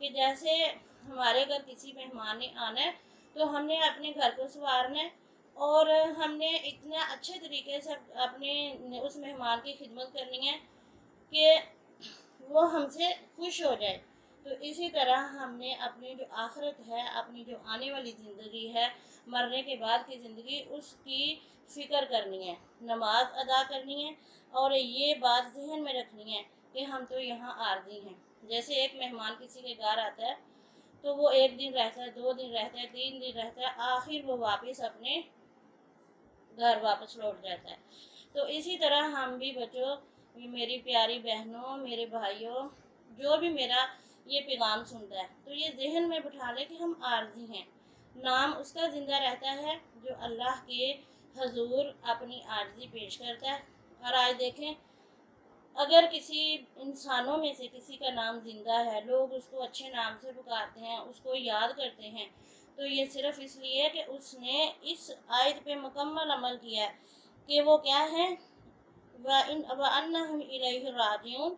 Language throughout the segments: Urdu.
کہ جیسے ہمارے گھر کسی مہمان نے آنا ہے تو ہم نے اپنے گھر کو سنوارنا ہے اور ہم نے اتنا اچھے طریقے سے اپنے اس مہمان کی خدمت کرنی ہے کہ وہ ہم سے خوش ہو جائے۔ تو اسی طرح ہم نے اپنی جو آخرت ہے، اپنی جو آنے والی زندگی ہے، مرنے کے بعد کی زندگی، اس کی فکر کرنی ہے، نماز ادا کرنی ہے اور یہ بات ذہن میں رکھنی ہے کہ ہم تو یہاں عارضی ہیں۔ جیسے ایک مہمان کسی کے گھر آتا ہے تو وہ 1 دن رہتا ہے، 2 دن رہتا ہے، 3 دن رہتا ہے، آخر وہ واپس اپنے گھر واپس لوٹ جاتا ہے۔ تو اسی طرح ہم بھی بچوں، میری پیاری بہنوں، میرے بھائیوں، جو بھی میرا یہ پیغام سنتا ہے تو یہ ذہن میں بٹھا لے کہ ہم عارضی ہیں، نام اس کا زندہ رہتا ہے جو اللہ کے حضور اپنی عارضی پیش کرتا ہے۔ اور آج دیکھیں، اگر کسی انسانوں میں سے کسی کا نام زندہ ہے، لوگ اس کو اچھے نام سے پکارتے ہیں، اس کو یاد کرتے ہیں، تو یہ صرف اس لیے کہ اس نے اس آیت پہ مکمل عمل کیا ہے کہ وہ کیا ہے، وَأَنَّهُمْ إِلَيْهِ رَاجِعُونَ،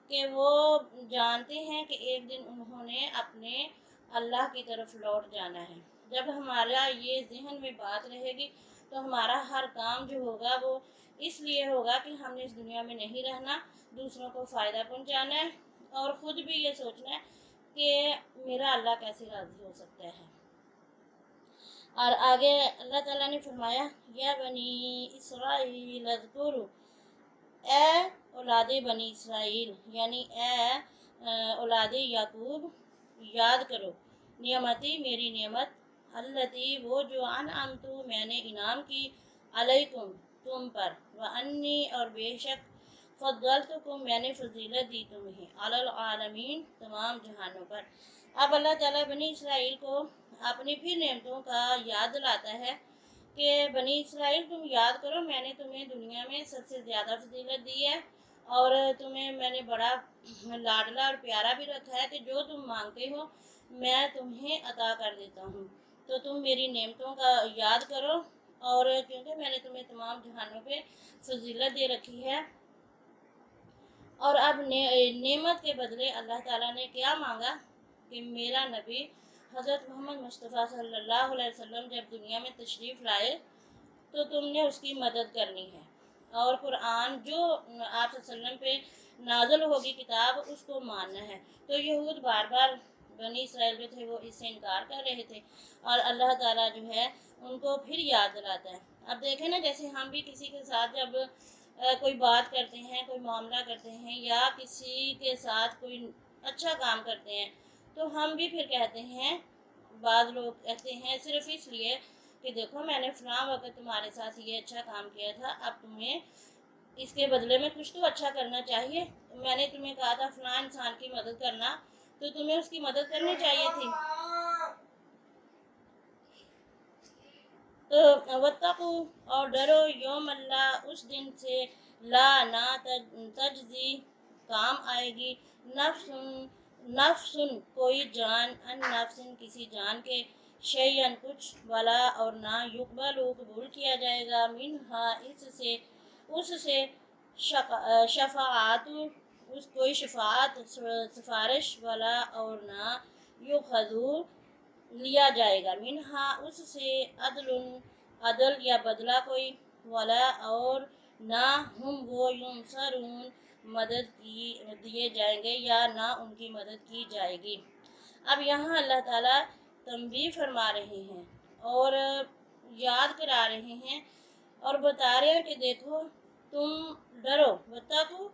کہ وہ جانتے ہیں کہ ایک دن انہوں نے اپنے اللہ کی طرف لوٹ جانا ہے۔ جب ہمارا یہ ذہن میں بات رہے گی تو ہمارا ہر کام جو ہوگا وہ اس لیے ہوگا کہ ہم نے اس دنیا میں نہیں رہنا، دوسروں کو فائدہ پہنچانا ہے اور خود بھی یہ سوچنا ہے کہ میرا اللہ کیسے راضی ہو سکتا ہے۔ اور آگے اللہ تعالیٰ نے فرمایا، یا بنی اسرائیل اذکروا، اے اولاد بنی اسرائیل، یعنی اے اولاد یعقوب، یاد کرو، نعمتی، میری نعمت، التی، وہ جو انعمت، میں نے انعام کی، علیکم، تم پر، وانی، اور بے شک، فضلتکم، میں نے فضیلت دی تمہیں، علی العالمین، تمام جہانوں پر۔ اب اللہ تعالیٰ بنی اسرائیل کو اپنی پھر نعمتوں کا یاد دلاتا ہے کہ بنی اسرائیل تم یاد کرو، میں نے تمہیں دنیا میں سب سے زیادہ فضیلت دی ہے اور تمہیں میں نے بڑا لاڈلا اور پیارا بھی رکھا ہے کہ جو تم مانگتے ہو میں تمہیں عطا کر دیتا ہوں۔ تو تم میری نعمتوں کا یاد کرو، اور کیونکہ میں نے تمہیں تمام جہانوں پہ فضیلت دے رکھی ہے۔ اور اب نعمت کے بدلے اللہ تعالیٰ نے کیا مانگا کہ میرا نبی حضرت محمد مصطفیٰ صلی اللہ علیہ وسلم جب دنیا میں تشریف لائے تو تم نے اس کی مدد کرنی ہے، اور قرآن جو آپ صلی اللہ علیہ وسلم پہ نازل ہوگی کتاب، اس کو ماننا ہے۔ تو یہود بار بار بنی اسرائیل جو تھے وہ اس سے انکار کر رہے تھے، اور اللہ تعالیٰ جو ہے ان کو پھر یاد دلاتا ہے۔ اب دیکھیں نا، جیسے ہم بھی کسی کے ساتھ جب کوئی بات کرتے ہیں، کوئی معاملہ کرتے ہیں، یا کسی کے ساتھ کوئی اچھا کام کرتے ہیں تو ہم بھی پھر کہتے ہیں، بعض لوگ کہتے ہیں صرف اس لیے کہ دیکھو میں نے فلاں وقت تمہارے ساتھ یہ اچھا کام کیا تھا، اب تمہیں اس کے بدلے میں کچھ تو اچھا کرنا چاہیے، میں نے تمہیں کہا تھا فلاں انسان کی مدد کرنا تو تمہیں اس کی مدد کرنی چاہیے تھی۔ تو واتقوا، اور ڈرو، یوم اللہ، اس دن سے، لا، نہ، تجزی، کام آئے گی، نفس، کوئی جان، ان نفس، کسی جان کے، شیئن، کچھ، ولا، اور نہ، یقبل، قبول کیا جائے گا، منہا، اس سے، شفاعت، کوئی شفاعت، سفارش، ولا، اور نہ، یؤخذ، لیا جائے گا، منہا، اس سے، عدل یا بدلہ کوئی، ولا، اور نہ، ہم وہ، ینصرون، مدد دیے جائیں گے، یا نہ ان کی مدد کی جائے گی۔ اب یہاں اللہ تعالیٰ تنبیہ فرما رہے ہیں اور یاد کرا رہے ہیں اور بتا رہے ہیں کہ دیکھو تم ڈرو، واتقوا،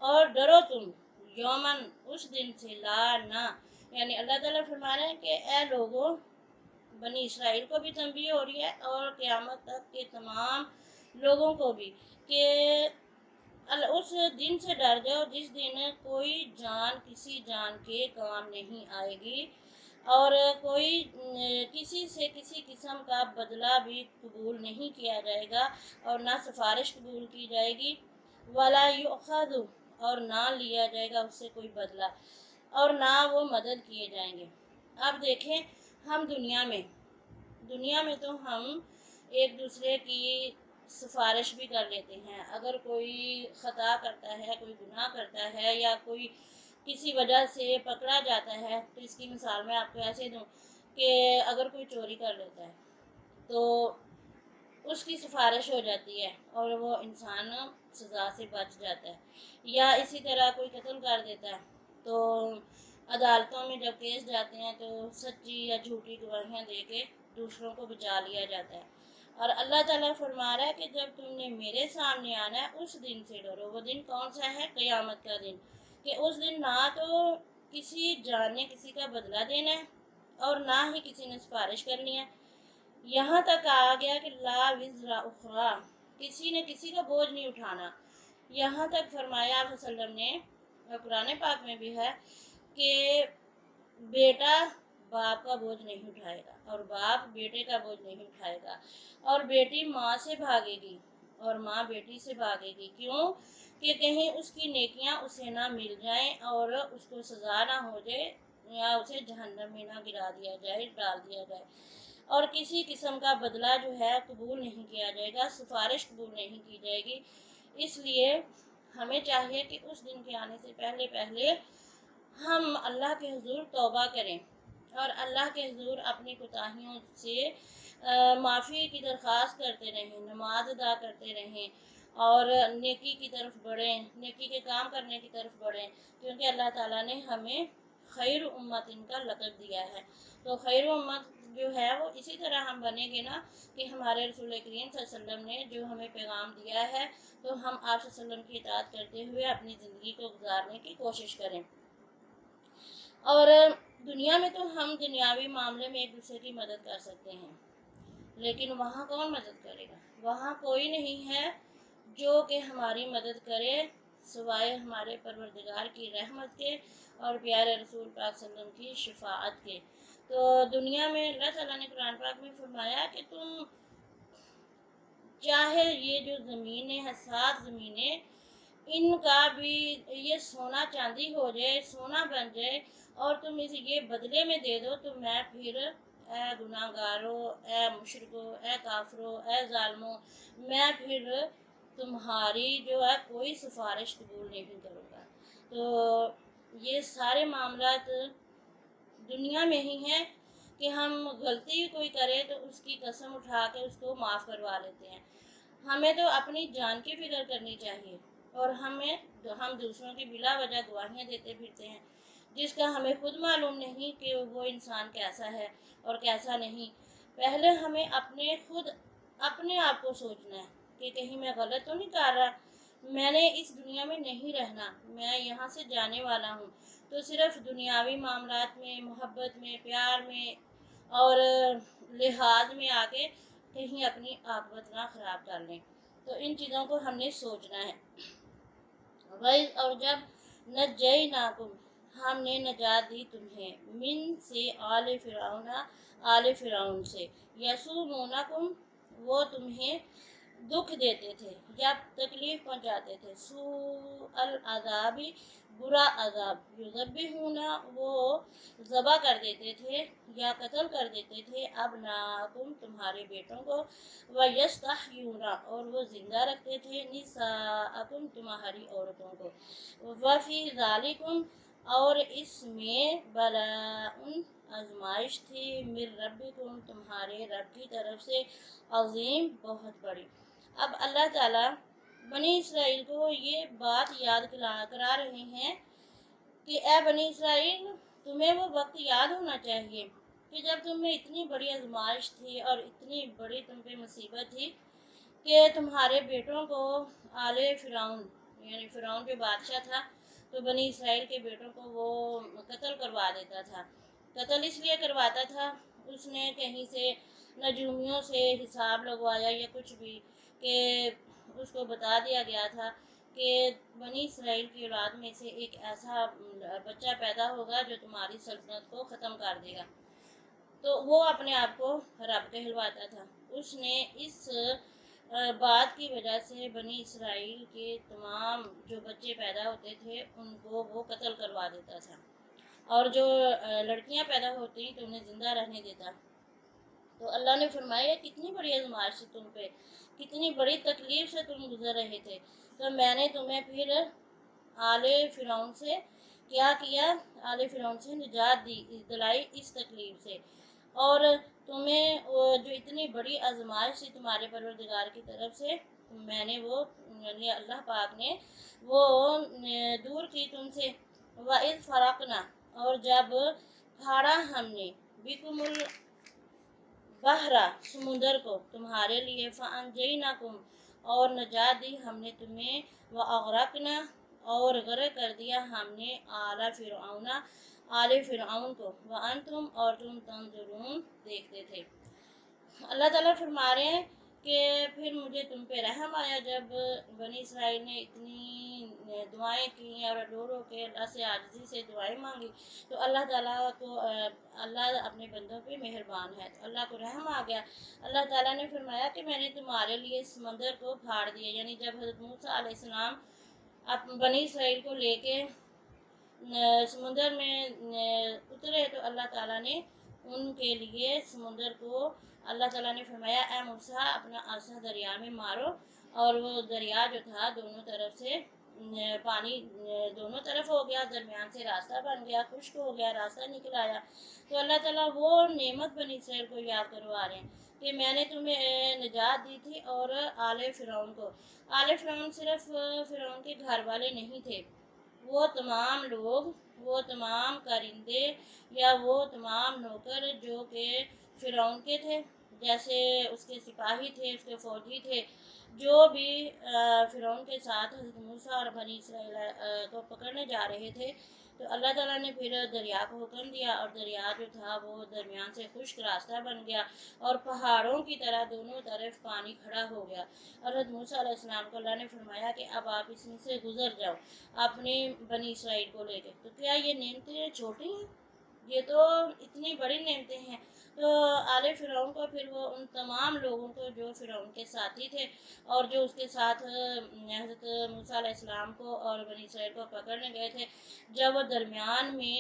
اور ڈرو تم، یومن، اس دن سے، لا، نہ، یعنی اللہ تعالیٰ فرما رہے ہیں کہ اے لوگوں، بنی اسرائیل کو بھی تنبیہ ہو رہی ہے اور قیامت تک کے تمام لوگوں کو بھی، کہ اس دن سے ڈر جاؤ جس دن کوئی جان کسی جان کے کام نہیں آئے گی، اور کوئی کسی سے کسی قسم کا بدلہ بھی قبول نہیں کیا جائے گا، اور نہ سفارش قبول کی جائے گی، ولا یؤخذ، اور نہ لیا جائے گا اس سے کوئی بدلہ، اور نہ وہ مدد کیے جائیں گے۔ اب دیکھیں، ہم دنیا میں تو ہم ایک دوسرے کی سفارش بھی کر لیتے ہیں، اگر کوئی خطا کرتا ہے، کوئی گناہ کرتا ہے، یا کوئی کسی وجہ سے پکڑا جاتا ہے، تو اس کی مثال میں آپ کو ایسے دوں کہ اگر کوئی چوری کر لیتا ہے تو اس کی سفارش ہو جاتی ہے اور وہ انسان سزا سے بچ جاتا ہے، یا اسی طرح کوئی قتل کر دیتا ہے تو عدالتوں میں جب کیس جاتے ہیں تو سچی یا جھوٹی گواہیاں دے کے دوسروں کو بچا لیا جاتا ہے۔ اور اللہ تعالیٰ فرما رہا ہے کہ جب تم نے میرے سامنے آنا ہے اس دن سے ڈرو۔ وہ دن کون سا ہے؟ قیامت کا دن، کہ اس دن نہ تو کسی جان نے کسی کا بدلہ دینا ہے اور نہ ہی کسی نے سفارش کرنی ہے۔ یہاں تک آ گیا کہ لا وزر اخرى، کسی نے کسی کا بوجھ نہیں اٹھانا۔ یہاں تک فرمایا آپ صلی اللہ علیہ وسلم نے، اور قرآن پاک میں بھی ہے کہ بیٹا باپ کا بوجھ نہیں اٹھائے گا اور باپ بیٹے کا بوجھ نہیں اٹھائے گا، اور بیٹی ماں سے بھاگے گی اور ماں بیٹی سے بھاگے گی۔ کیوں؟ کہ کہیں اس کی نیکیاں اسے نہ مل جائیں اور اس کو سزا نہ ہو جائے یا اسے جہنم میں نہ گرا دیا جائے، ڈال دیا جائے، اور کسی قسم کا بدلہ جو ہے قبول نہیں کیا جائے گا، سفارش قبول نہیں کی جائے گی۔ اس لیے ہمیں چاہیے کہ اس دن کے آنے سے پہلے پہلے ہم اللہ کے حضور توبہ کریں اور اللہ کے حضور اپنی کوتاہیوں سے معافی کی درخواست کرتے رہیں، نماز ادا کرتے رہیں اور نیکی کی طرف بڑھیں، نیکی کے کام کرنے کی طرف بڑھیں، کیونکہ اللہ تعالیٰ نے ہمیں خیر امت ان کا لقب دیا ہے۔ تو خیر امت جو ہے وہ اسی طرح ہم بنیں گے نا کہ ہمارے رسول کریم صلی اللہ علیہ وسلم نے جو ہمیں پیغام دیا ہے تو ہم آپ صلی اللہ علیہ وسلم کی اطاعت کرتے ہوئے اپنی زندگی کو گزارنے کی کوشش کریں۔ اور دنیا میں تو ہم دنیاوی معاملے میں ایک دوسرے کی مدد کر سکتے ہیں، لیکن وہاں کون مدد کرے گا؟ وہاں کوئی نہیں ہے جو کہ ہماری مدد کرے سوائے ہمارے پروردگار کی رحمت کے اور پیارے رسول پاک صلی اللہ علیہ وسلم کی شفاعت کے۔ تو دنیا میں اللہ تعالیٰ نے قرآن پاک میں فرمایا کہ تم چاہے یہ جو زمینیں ہیں، 7 زمینیں، ان کا بھی یہ سونا چاندی ہو جائے، سونا بن جائے اور تم اسے یہ بدلے میں دے دو، تو میں پھر اے گناہ گارو، اے مشرکو، اے کافرو، اے ظالمو، میں پھر تمہاری جو ہے کوئی سفارش قبول نہیں کروں گا۔ تو یہ سارے معاملات دنیا میں ہی ہیں کہ ہم غلطی کوئی کرے تو اس کی قسم اٹھا کے اس کو معاف کروا لیتے ہیں۔ ہمیں تو اپنی جان کی فکر کرنی چاہیے، اور ہم دوسروں کی بلا وجہ گواہیاں دیتے پھرتے ہیں جس کا ہمیں خود معلوم نہیں کہ وہ انسان کیسا ہے اور کیسا نہیں۔ پہلے ہمیں اپنے آپ کو سوچنا ہے کہ کہیں میں غلط تو نہیں کر رہا، میں نے اس دنیا میں نہیں رہنا، میں یہاں سے جانے والا ہوں، تو صرف دنیاوی معاملات میں، محبت میں، پیار میں اور لحاظ میں آ کے کہیں اپنی عاقبت نہ خراب کر لیں۔ تو ان چیزوں کو ہم نے سوچنا ہے۔ اور جب نجیناکم، ہم نے نجات دی تمہیں، من سے آل فرعون سے، یسومونکم، وہ تمہیں دکھ دیتے تھے یا تکلیف پہنچاتے تھے، سوء العذاب، برا عذاب، یذبحون، وہ ذبح کر دیتے تھے یا قتل کر دیتے تھے، ابناکم، تمہارے بیٹوں کو، ویستحیون، اور وہ زندہ رکھتے تھے، نساءکم، تمہاری عورتوں کو، وفی ذالکم، اور اس میں بلاء، آزمائش تھی، من ربکم، تمہارے رب کی طرف سے، عظیم، بہت بڑی۔ اب اللہ تعالیٰ بنی اسرائیل کو یہ بات یاد کرا رہے ہیں کہ اے بنی اسرائیل، تمہیں وہ وقت یاد ہونا چاہیے کہ جب تمہیں اتنی بڑی آزمائش تھی اور اتنی بڑی تم پہ مصیبت تھی کہ تمہارے بیٹوں کو آل فرعون، یعنی فرعون جو بادشاہ تھا، تو بنی اسرائیل کے بیٹوں کو وہ قتل کروا دیتا تھا۔ قتل اس لیے کرواتا تھا، اس نے کہیں سے نجومیوں سے حساب لگوایا یا کچھ بھی، کہ اس کو بتا دیا گیا تھا کہ بنی اسرائیل کی اولاد میں سے ایک ایسا بچہ پیدا ہوگا جو تمہاری سلطنت کو ختم کر دے گا، تو وہ اپنے آپ کو رب کہلواتا تھا۔ اس نے اس بات کی وجہ سے بنی اسرائیل کے تمام جو بچے پیدا ہوتے تھے ان کو وہ قتل کروا دیتا تھا، اور جو لڑکیاں پیدا ہوتی تو انہیں زندہ رہنے دیتا۔ تو اللہ نے فرمایا کتنی بڑی آزمائش سے تم پہ، کتنی بڑی تکلیف سے تم گزر رہے تھے، تو میں نے تمہیں پھر آل فرعون سے کیا کیا؟ آل فرعون سے نجات دلائی اس تکلیف سے، اور تمہیں جو اتنی بڑی آزمائش تھی تمہارے پروردگار کی طرف سے، میں نے وہ یعنی اللہ پاک نے وہ دور کی تم سے۔ وَإِذْ فَرَقْنَا، اور جب پھاڑا ہم نے، بِكُمُ البحر، سمندر کو تمہارے لیے، فَأَنجَيْنَاكُمْ، اور نجات دی ہم نے تمہیں، وَأَغْرَقْنَا، اور غرق کر دیا ہم نے، آل فرعون کو، وَأَنْتُمْ، اور تم تنظرون، دیکھتے تھے۔ اللہ تعالیٰ فرما رہے ہیں کہ پھر مجھے تم پہ رحم آیا جب بنی اسرائیل نے اتنی دعائیں کی اور رو رو کے اللہ سے عاجزی سے دعائیں مانگی، تو اللہ تعالیٰ کو اللہ اپنے بندوں پہ مہربان ہے، تو اللہ کو رحم آ گیا۔ اللہ تعالیٰ نے فرمایا کہ میں نے تمہارے لیے سمندر کو پھاڑ دیا، یعنی جب حضرت موسیٰ علیہ السلام بنی اسرائیل کو لے کے سمندر میں اترے، تو اللہ تعالیٰ نے ان کے لیے سمندر کو، اللہ تعالیٰ نے فرمایا اے موسیٰ اپنا عصا دریا میں مارو، اور وہ دریا جو تھا دونوں طرف سے پانی دونوں طرف ہو گیا، درمیان سے راستہ بن گیا، خشک ہو گیا، راستہ نکل آیا۔ تو اللہ تعالیٰ وہ نعمت بنی اسرائیل کو یاد کروا رہے ہیں کہ میں نے تمہیں نجات دی تھی، اور آل فرعون کو، آل فرعون صرف فرعون کے گھر والے نہیں تھے، وہ تمام لوگ، وہ تمام کارندے یا وہ تمام نوکر جو کہ فرعون کے تھے، جیسے اس کے سپاہی تھے، اس کے فوجی تھے، جو بھی فرعون کے ساتھ حضرت موسیٰ اور بنی اسرائیل کو پکڑنے جا رہے تھے، تو اللہ تعالیٰ نے پھر دریا کو حکم دیا، اور دریا جو تھا وہ درمیان سے خشک راستہ بن گیا، اور پہاڑوں کی طرح دونوں طرف پانی کھڑا ہو گیا، اور حضرت موسیٰ علیہ السلام کو اللہ نے فرمایا کہ اب آپ اس میں سے گزر جاؤ اپنے بنی اسرائیل کو لے کے۔ تو کیا یہ نعمتیں چھوٹی ہیں؟ یہ تو اتنی بڑی نعمتیں ہیں۔ تو آل فرعون کو پھر وہ ان تمام لوگوں کو جو فرعون کے ساتھی تھے اور جو اس کے ساتھ حضرت موسیٰ علیہ السلام کو اور بنی اسرائیل کو پکڑنے گئے تھے، جب وہ درمیان میں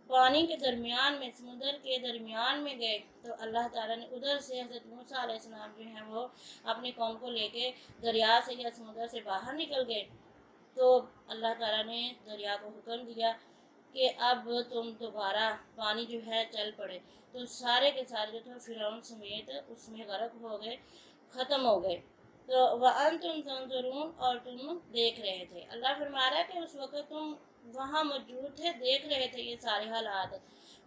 پانی کے درمیان میں، سمندر کے درمیان میں گئے، تو اللہ تعالیٰ نے ادھر سے حضرت موسیٰ علیہ السلام جو ہیں وہ اپنی قوم کو لے کے دریا سے یا سمندر سے باہر نکل گئے، تو اللہ تعالیٰ نے دریا کو حکم دیا کہ اب تم دوبارہ پانی جو ہے چل پڑے، تو سارے کے سارے جو تھے فرعون سمیت اس میں غرق ہو گئے، ختم ہو گئے۔ تو وَأَنْتُمْ تَنظُرُونَ، اور تم دیکھ رہے تھے۔ اللہ فرما رہا ہے کہ اس وقت تم وہاں موجود تھے، دیکھ رہے تھے یہ سارے حالات،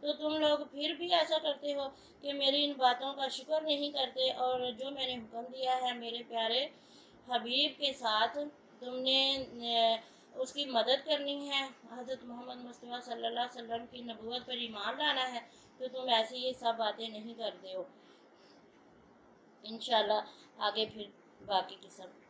تو تم لوگ پھر بھی ایسا کرتے ہو کہ میری ان باتوں کا شکر نہیں کرتے، اور جو میں نے حکم دیا ہے میرے پیارے حبیب کے ساتھ تم نے اس کی مدد کرنی ہے، حضرت محمد مصطفیٰ صلی اللہ علیہ وسلم کی نبوت پر ایمان لانا ہے، تو تم ایسی یہ سب باتیں نہیں کرتے ہو۔ انشاءاللہ آگے پھر باقی کی سب